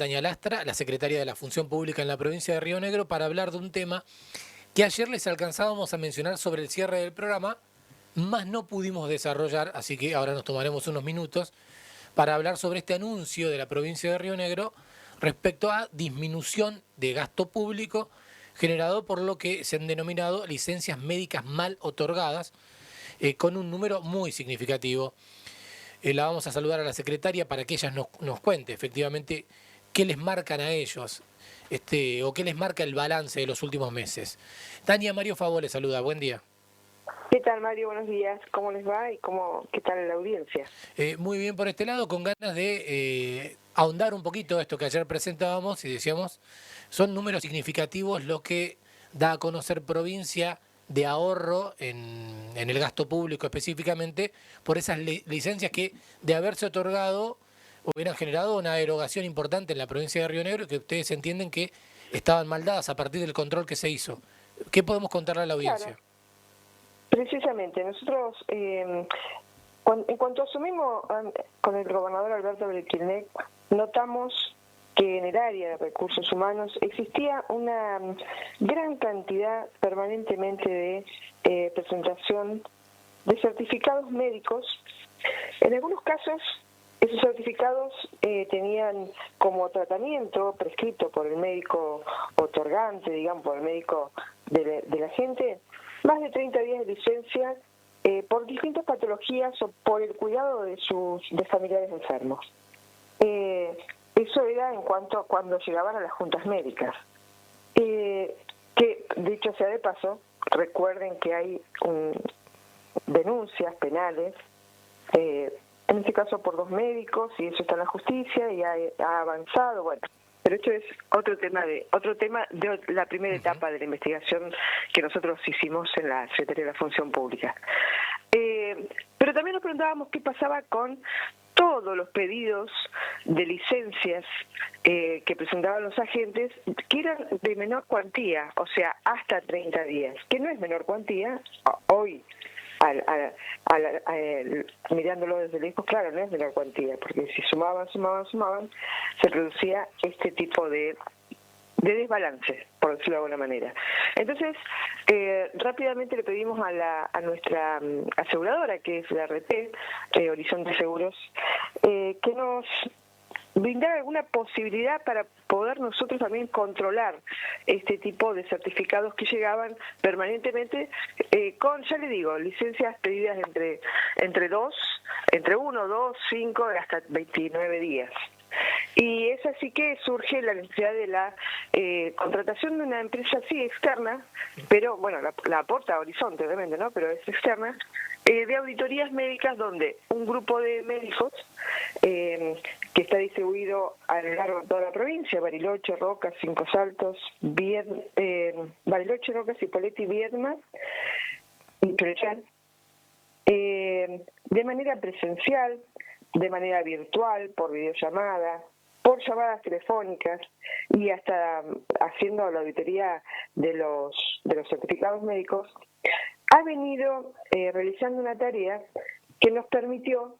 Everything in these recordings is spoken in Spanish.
Tania Lastra, la secretaria de la Función Pública en la provincia de Río Negro, para hablar de un tema que ayer les alcanzábamos a mencionar sobre el cierre del programa, más no pudimos desarrollar, así que ahora nos tomaremos unos minutos para hablar sobre este anuncio de la provincia de Río Negro respecto a disminución de gasto público generado por lo que se han denominado licencias médicas mal otorgadas, con un número muy significativo. La vamos a saludar a la secretaria para que ella nos cuente efectivamente qué les marcan a ellos, o qué les marca el balance de los últimos meses. Tania, Mario Favó les saluda, buen día. ¿Qué tal, Mario? Buenos días. ¿Cómo les va y qué tal la audiencia? Muy bien por este lado, con ganas de ahondar un poquito esto que ayer presentábamos y decíamos, son números significativos lo que da a conocer provincia de ahorro en el gasto público específicamente, por esas licencias que de haberse otorgado hubieran generado una erogación importante en la provincia de Río Negro, que ustedes entienden que estaban mal dadas a partir del control que se hizo. ¿Qué podemos contarle a la audiencia? Claro, precisamente. Nosotros, en cuanto asumimos con el gobernador Alberto Bretilnec, notamos que en el área de recursos humanos existía una gran cantidad permanentemente de presentación de certificados médicos. En algunos casos, esos certificados tenían como tratamiento prescrito por el médico otorgante, digamos, por el médico de la gente, más de 30 días de licencia por distintas patologías o por el cuidado de familiares enfermos. Eso era en cuanto a cuando llegaban a las juntas médicas. Que, dicho sea de paso, recuerden que hay denuncias penales, en este caso por 2 médicos, y eso está en la justicia y ha avanzado, bueno. Pero esto es otro tema de la primera etapa de la investigación que nosotros hicimos en la Secretaría de la Función Pública. Pero también nos preguntábamos qué pasaba con todos los pedidos de licencias que presentaban los agentes, que eran de menor cuantía, o sea, hasta 30 días, que no es menor cuantía. Hoy, mirándolo desde lejos, claro, no es menor cuantía, porque si sumaban, se producía este tipo de desbalance, por decirlo de alguna manera. Entonces, rápidamente le pedimos a nuestra aseguradora, que es la RT, Horizonte Seguros, que nos brindara alguna posibilidad para poder nosotros también controlar este tipo de certificados que llegaban permanentemente con, ya le digo, licencias pedidas entre 1, 2, 5 hasta 29 días. Y es así que surge la necesidad de la contratación de una empresa así externa, pero bueno, la aporta Horizonte obviamente, ¿no? Pero es externa, de auditorías médicas donde un grupo de médicos que está distribuido a lo largo de toda la provincia, Bariloche, Rocas, Cinco Saltos, Bariloche, Rocas, Cipolletti, Viedma y Trechán, de manera presencial, de manera virtual, por videollamada, por llamadas telefónicas y hasta haciendo la auditoría de los certificados médicos, ha venido realizando una tarea que nos permitió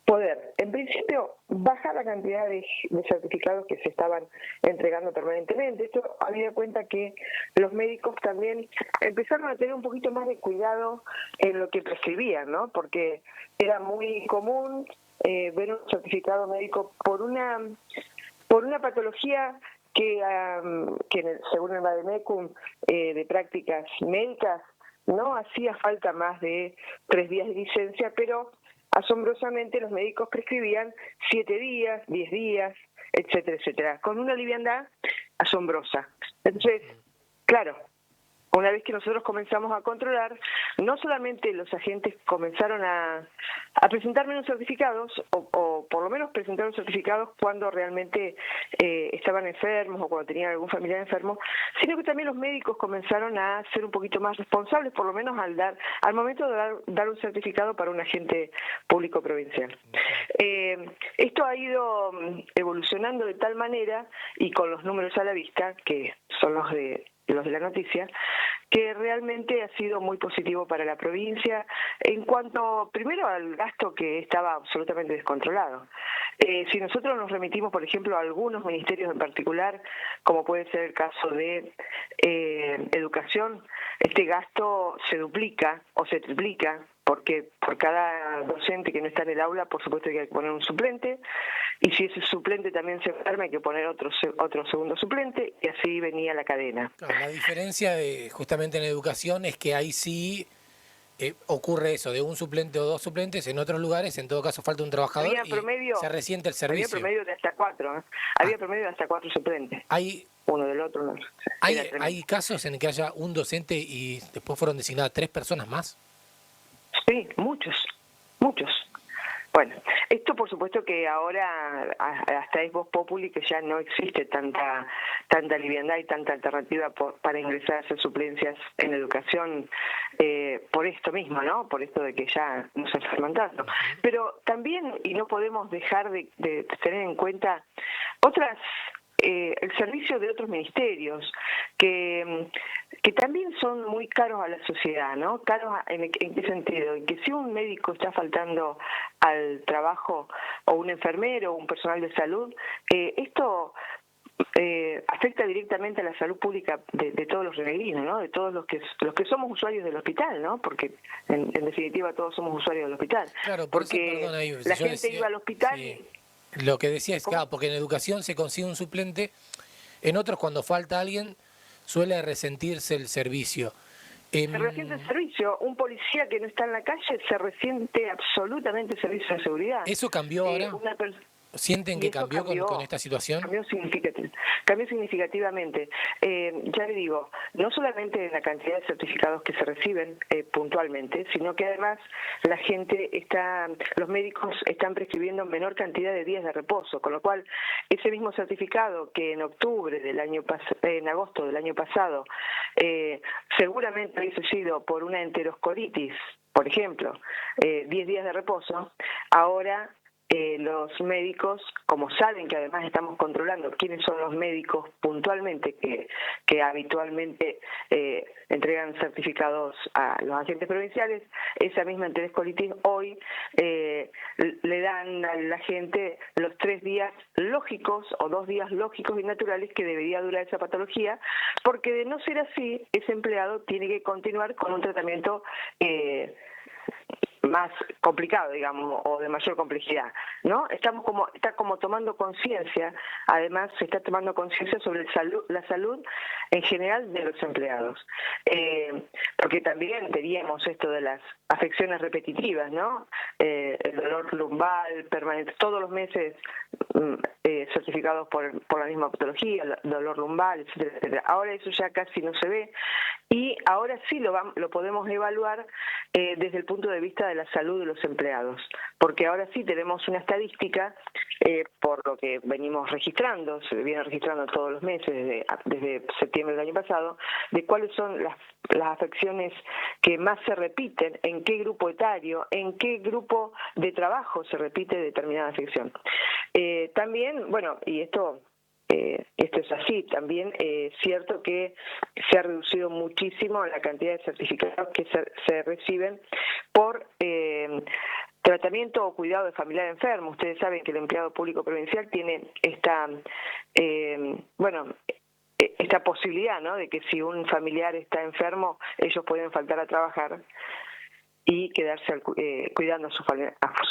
poder, en principio, bajar la cantidad de certificados que se estaban entregando permanentemente. Esto habida cuenta que los médicos también empezaron a tener un poquito más de cuidado en lo que prescribían, ¿no? Porque era muy común ver un certificado médico por una patología que según el Vademecum de prácticas médicas no hacía falta más de 3 días de licencia, pero asombrosamente los médicos prescribían 7 días, 10 días, etcétera, etcétera, con una liviandad asombrosa. Entonces, claro, una vez que nosotros comenzamos a controlar, no solamente los agentes comenzaron a presentar menos certificados, o por lo menos presentaron certificados cuando realmente estaban enfermos o cuando tenían algún familiar enfermo, sino que también los médicos comenzaron a ser un poquito más responsables, por lo menos al momento de dar un certificado para un agente público provincial. Esto ha ido evolucionando de tal manera, y con los números a la vista, que son los de la noticia, que realmente ha sido muy positivo para la provincia en cuanto, primero, al gasto que estaba absolutamente descontrolado. Si nosotros nos remitimos, por ejemplo, a algunos ministerios en particular, como puede ser el caso de educación, este gasto se duplica o se triplica, porque por cada docente que no está en el aula, por supuesto que hay que poner un suplente, y si ese suplente también se enferma, hay que poner otro segundo suplente, y así venía la cadena. Claro, la diferencia justamente en educación es que ahí sí ocurre eso, de un suplente o dos suplentes. En otros lugares, en todo caso, falta un trabajador y se resiente el servicio. Había promedio de hasta 4, había promedio de hasta 4 suplentes. Uno del otro. No. ¿Hay casos en que haya un docente y después fueron designadas 3 personas más? Sí, muchos. Bueno, esto por supuesto que ahora hasta es voz populi que ya no existe tanta liviandad y tanta alternativa para ingresar a hacer suplencias en educación por esto mismo, ¿no? Por esto de que ya no se enferman tanto. Pero también, y no podemos dejar de tener en cuenta otras el servicio de otros ministerios que también son muy caros a la sociedad, ¿no? ¿Caros en qué sentido? En que si un médico está faltando al trabajo, o un enfermero, o un personal de salud, esto afecta directamente a la salud pública de todos los rionegrinos, ¿no? De todos los que somos usuarios del hospital, ¿no? Porque en definitiva todos somos usuarios del hospital. Claro, porque eso, perdón, la gente iba al hospital. Sí. Lo que decía es, claro, porque en educación se consigue un suplente, en otros cuando falta alguien suele resentirse el servicio. Se resiente el servicio. Un policía que no está en la calle se resiente absolutamente el servicio de seguridad. ¿Eso cambió ahora? ¿Sienten que cambió con esta situación? Cambió significativamente. Ya le digo, no solamente en la cantidad de certificados que se reciben puntualmente, sino que además los médicos están prescribiendo menor cantidad de días de reposo, con lo cual ese mismo certificado que en agosto del año pasado seguramente hubiese sido por una enteroscolitis, por ejemplo, 10 días de reposo, ahora los médicos, como saben que además estamos controlando quiénes son los médicos puntualmente que habitualmente entregan certificados a los agentes provinciales, esa misma enteroscolitis hoy le dan a la gente los 3 días lógicos o 2 días lógicos y naturales que debería durar esa patología, porque de no ser así, ese empleado tiene que continuar con un tratamiento más complicado, digamos, o de mayor complejidad, ¿no? Está como tomando conciencia, además se está tomando conciencia sobre la salud en general de los empleados, porque también teníamos esto de las afecciones repetitivas, ¿no? El dolor lumbar permanente, todos los meses certificados por la misma patología, el dolor lumbar, etcétera, etcétera. Ahora eso ya casi no se ve y ahora sí lo podemos evaluar desde el punto de vista de la salud de los empleados, porque ahora sí tenemos una estadística por lo que venimos registrando, se viene registrando todos los meses desde septiembre del año pasado, de cuáles son las afecciones que más se repiten, en qué grupo etario, en qué grupo de trabajo se repite determinada afección. También, bueno, y esto es así, también es cierto que se ha reducido muchísimo la cantidad de certificados que se reciben por tratamiento o cuidado de familiar enfermo. Ustedes saben que el empleado público provincial tiene esta posibilidad, ¿no?, de que si un familiar está enfermo, ellos pueden faltar a trabajar y quedarse cuidando a su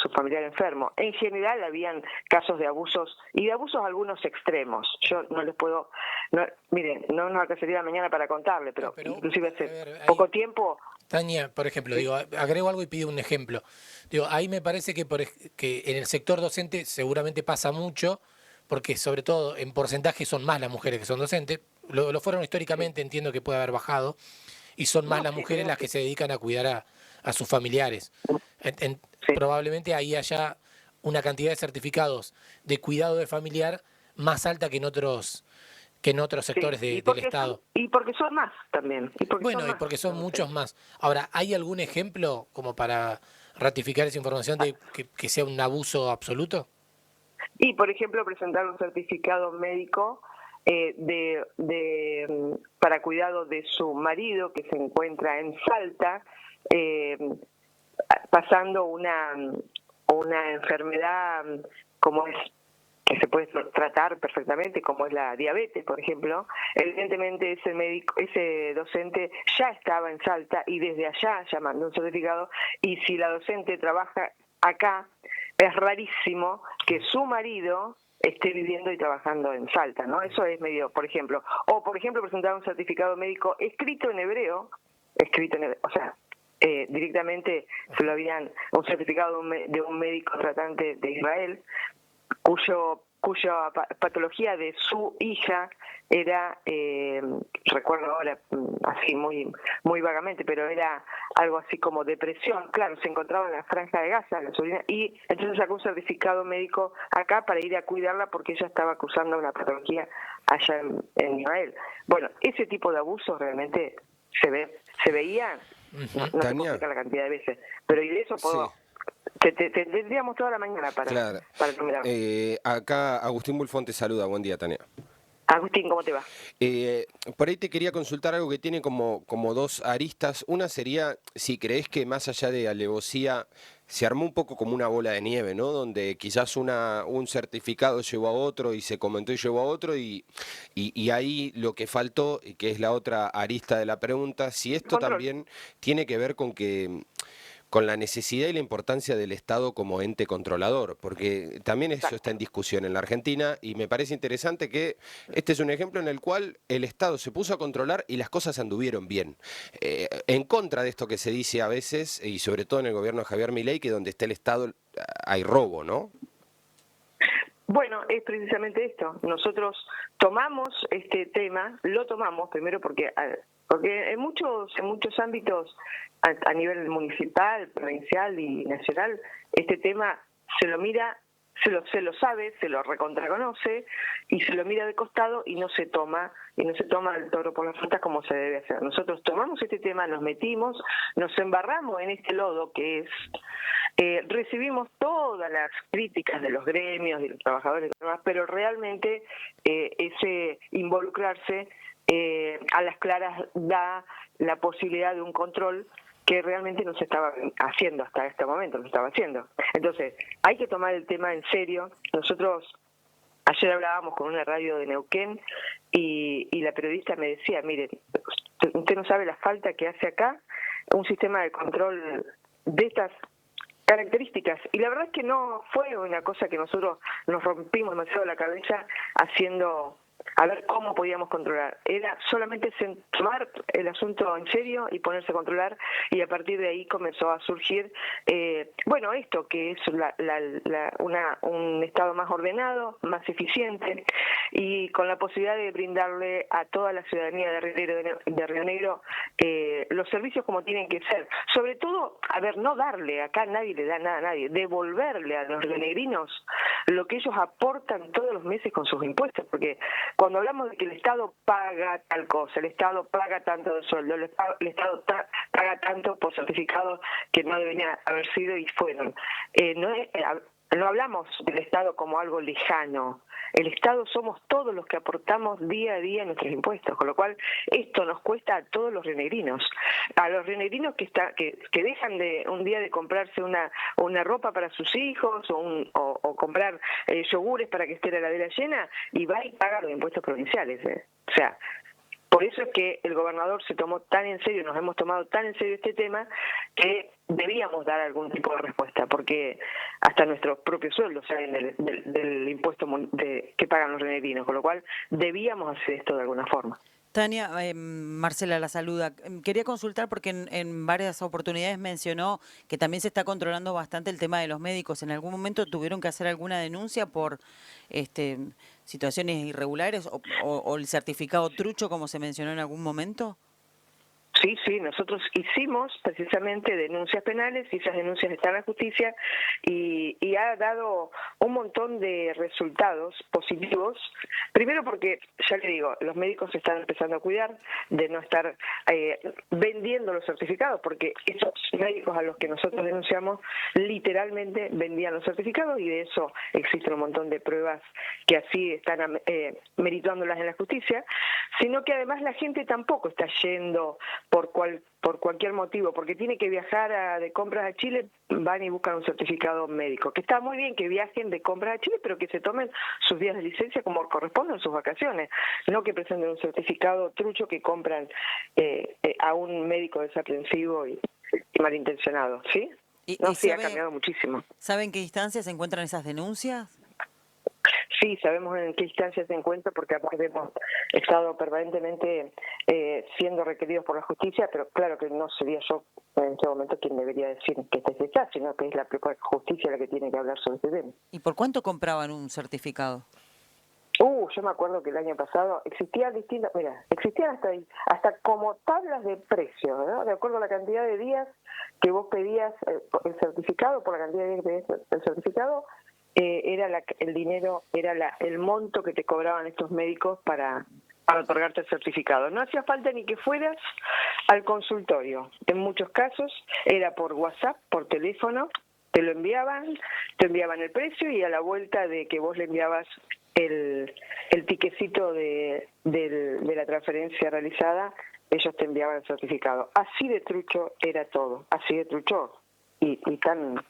familiar enfermo. En general habían casos de abusos, y de abusos algunos extremos. Yo no les puedo... miren, no nos alcanzaría la mañana para contarle, pero inclusive hace poco tiempo... Tania, por ejemplo, agrego algo y pido un ejemplo. Ahí me parece que en el sector docente seguramente pasa mucho, porque sobre todo en porcentaje son más las mujeres que son docentes. Lo fueron históricamente, entiendo que puede haber bajado, y son más las mujeres las que se dedican a cuidar a sus familiares. Probablemente ahí haya una cantidad de certificados de cuidado de familiar más alta que en otros sectores del Estado. Y porque son más también. Porque son muchos más. Ahora, ¿hay algún ejemplo como para ratificar esa información de que sea un abuso absoluto? Y, por ejemplo, presentar un certificado médico para cuidado de su marido que se encuentra en Salta, pasando una enfermedad como es que se puede tratar perfectamente, como es la diabetes, por ejemplo. Evidentemente ese docente ya estaba en Salta y desde allá llamando un certificado, y si la docente trabaja acá, es rarísimo que su marido esté viviendo y trabajando en Salta, ¿no? Eso es medio, por ejemplo, presentar un certificado médico escrito en hebreo, o sea, directamente se lo habían, un certificado de un médico tratante de Israel, cuya patología de su hija era, recuerdo ahora así muy vagamente, pero era algo así como depresión. Claro, se encontraba en la Franja de Gaza, la sobrina, y entonces sacó un certificado médico acá para ir a cuidarla porque ella estaba cursando una patología allá en Israel. Bueno, ese tipo de abusos realmente se veía, no te puedo explicar la cantidad de veces, pero y de eso puedo... Sí. Tendríamos toda la mañana Claro. para enumerar. Acá Agustín Bulfón te saluda. Buen día, Tania. Agustín, ¿cómo te va? Por ahí te quería consultar algo que tiene como dos aristas. Una sería si crees que más allá de alevosía se armó un poco como una bola de nieve, ¿no? Donde quizás un certificado llevó a otro y se comentó y llevó a otro y ahí lo que faltó, y que es la otra arista de la pregunta, si esto Control. también tiene que ver con la necesidad y la importancia del Estado como ente controlador, porque también eso está en discusión en la Argentina y me parece interesante que este es un ejemplo en el cual el Estado se puso a controlar y las cosas anduvieron bien. En contra de esto que se dice a veces, y sobre todo en el gobierno de Javier Milei, que donde está el Estado hay robo, ¿no? Bueno, es precisamente esto. Nosotros tomamos este tema, lo tomamos primero porque en muchos ámbitos a nivel municipal, provincial y nacional, este tema se lo mira, se lo sabe, se lo recontraconoce y se lo mira de costado y no se toma el toro por las frutas como se debe hacer. Nosotros tomamos este tema, nos metimos, nos embarramos en este lodo que es recibimos todas las críticas de los gremios, de los trabajadores, pero realmente ese involucrarse a las claras da la posibilidad de un control que realmente no se estaba haciendo hasta este momento, no se estaba haciendo. Entonces, hay que tomar el tema en serio. Nosotros ayer hablábamos con una radio de Neuquén y la periodista me decía, mire, usted no sabe la falta que hace acá un sistema de control de estas características, y la verdad es que no fue una cosa que nosotros nos rompimos demasiado la cabeza haciendo a ver cómo podíamos controlar. Era solamente tomar el asunto en serio y ponerse a controlar, y a partir de ahí comenzó a surgir esto que es un Estado más ordenado, más eficiente, y con la posibilidad de brindarle a toda la ciudadanía de Río Negro los servicios como tienen que ser. Sobre todo, no darle, acá nadie le da nada a nadie, devolverle a los rionegrinos lo que ellos aportan todos los meses con sus impuestos, porque cuando hablamos de que el Estado paga tal cosa, el Estado paga tanto de sueldo, el Estado paga tanto por certificados que no deberían haber sido y fueron, no hablamos del Estado como algo lejano. El Estado somos todos los que aportamos día a día nuestros impuestos, con lo cual esto nos cuesta a todos los rionegrinos. A los rionegrinos que dejan un día de comprarse una ropa para sus hijos o comprar yogures para que esté la heladera llena y va y paga los impuestos provinciales. O sea, por eso es que el gobernador se tomó tan en serio, nos hemos tomado tan en serio este tema, que debíamos dar algún tipo de respuesta, porque hasta nuestros propios sueldos salen del impuesto que pagan los rionegrinos, con lo cual debíamos hacer esto de alguna forma. Tania, Marcela la saluda. Quería consultar porque en varias oportunidades mencionó que también se está controlando bastante el tema de los médicos. ¿En algún momento tuvieron que hacer alguna denuncia por situaciones irregulares o el certificado trucho, como se mencionó en algún momento? Sí, nosotros hicimos precisamente denuncias penales y esas denuncias están en la justicia y ha dado un montón de resultados positivos. Primero porque, ya le digo, los médicos se están empezando a cuidar de no estar vendiendo los certificados, porque esos médicos a los que nosotros denunciamos literalmente vendían los certificados y de eso existen un montón de pruebas que así están meritándolas en la justicia, sino que además la gente tampoco está yendo por cualquier motivo, porque tiene que viajar de compras a Chile, van y buscan un certificado médico, que está muy bien que viajen de compras a Chile, pero que se tomen sus días de licencia como corresponden sus vacaciones, no que presenten un certificado trucho que compran a un médico desaprensivo y malintencionado, ¿sí? Sí, ha cambiado muchísimo. ¿Saben qué instancias se encuentran esas denuncias? Sí, sabemos en qué instancias se encuentra porque aparte hemos estado permanentemente siendo requeridos por la justicia, pero claro que no sería yo en este momento quien debería decir que este es el sino que es la propia justicia la que tiene que hablar sobre este tema. ¿Y por cuánto compraban un certificado? Yo me acuerdo que el año pasado existían hasta como tablas de precios, ¿no? De acuerdo a la cantidad de días que vos pedías el certificado, por la cantidad de días que pedías el certificado, era el dinero, era el monto que te cobraban estos médicos para otorgarte el certificado. No hacía falta ni que fueras al consultorio. En muchos casos era por WhatsApp, por teléfono, te enviaban el precio y a la vuelta de que vos le enviabas el tiquecito de la transferencia realizada, ellos te enviaban el certificado. Así de trucho era todo, así de trucho y tan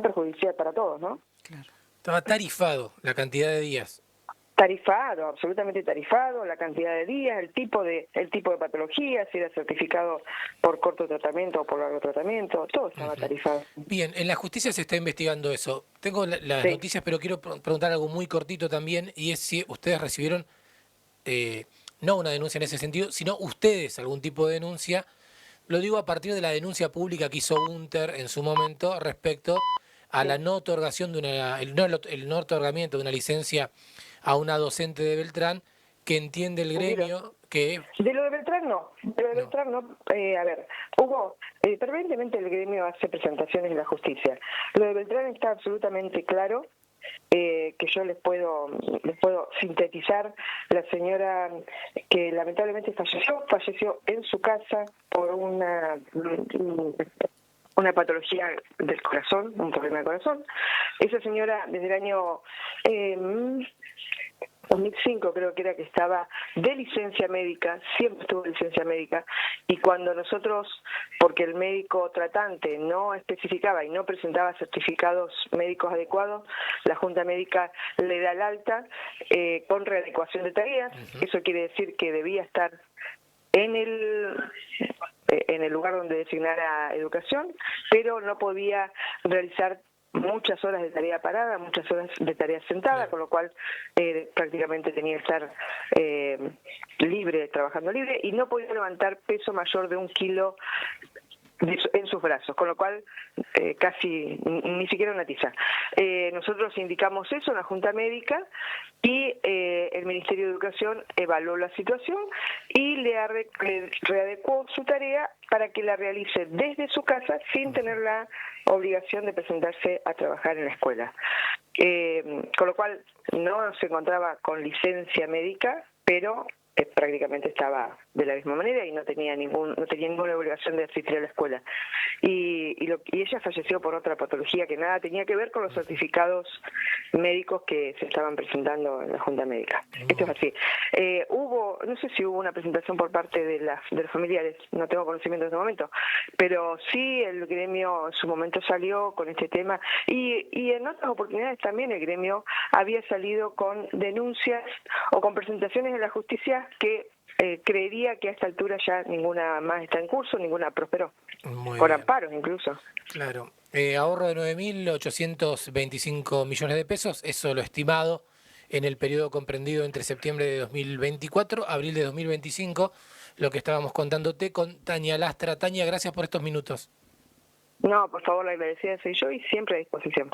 perjudicial para todos, ¿no? Claro. Estaba tarifado la cantidad de días. Tarifado, absolutamente tarifado, la cantidad de días, el tipo de patología, si era certificado por corto tratamiento o por largo tratamiento, todo estaba tarifado. Bien, en la justicia se está investigando eso. Tengo las Sí. noticias, pero quiero preguntar algo muy cortito también, y es si ustedes recibieron, no una denuncia en ese sentido, sino ustedes algún tipo de denuncia. Lo digo a partir de la denuncia pública que hizo Gunter en su momento respecto a la no otorgación de el no otorgamiento de una licencia a una docente de Beltrán, que entiende el gremio que... De lo de Beltrán no, a ver, hubo, permanentemente el gremio hace presentaciones en la justicia. Lo de Beltrán está absolutamente claro, que yo les puedo sintetizar. La señora que lamentablemente falleció en su casa por una patología del corazón, un problema de corazón. Esa señora desde el año 2005 creo que era, que estaba de licencia médica, siempre estuvo de licencia médica, y cuando nosotros, porque el médico tratante no especificaba y no presentaba certificados médicos adecuados, la Junta Médica le da el alta con readecuación de tareas. Eso quiere decir que debía estar en el lugar donde designara educación, pero no podía realizar muchas horas de tarea parada, muchas horas de tarea sentada, con lo cual prácticamente tenía que estar trabajando libre, y no podía levantar peso mayor de 1 kilo en sus brazos, con lo cual casi ni siquiera una tiza. Nosotros indicamos eso en la Junta Médica y el Ministerio de Educación evaluó la situación y le readecuó su tarea para que la realice desde su casa sin tener la obligación de presentarse a trabajar en la escuela. Con lo cual no se encontraba con licencia médica, pero prácticamente estaba de la misma manera y no tenía ninguna obligación de asistir a la escuela. Y ella falleció por otra patología que nada tenía que ver con los certificados médicos que se estaban presentando en la Junta Médica. Esto es así. No sé si hubo una presentación por parte de los familiares, no tengo conocimiento en este momento, pero sí el gremio en su momento salió con este tema y en otras oportunidades también el gremio había salido con denuncias o con presentaciones en la justicia que creería que a esta altura ya ninguna más está en curso, ninguna prosperó, por amparos incluso. Claro. Ahorro de 9.825 millones de pesos, eso lo estimado en el periodo comprendido entre septiembre de 2024, abril de 2025, lo que estábamos contándote con Tania Lastra. Tania, gracias por estos minutos. No, por favor, la agradecida soy yo y siempre a disposición.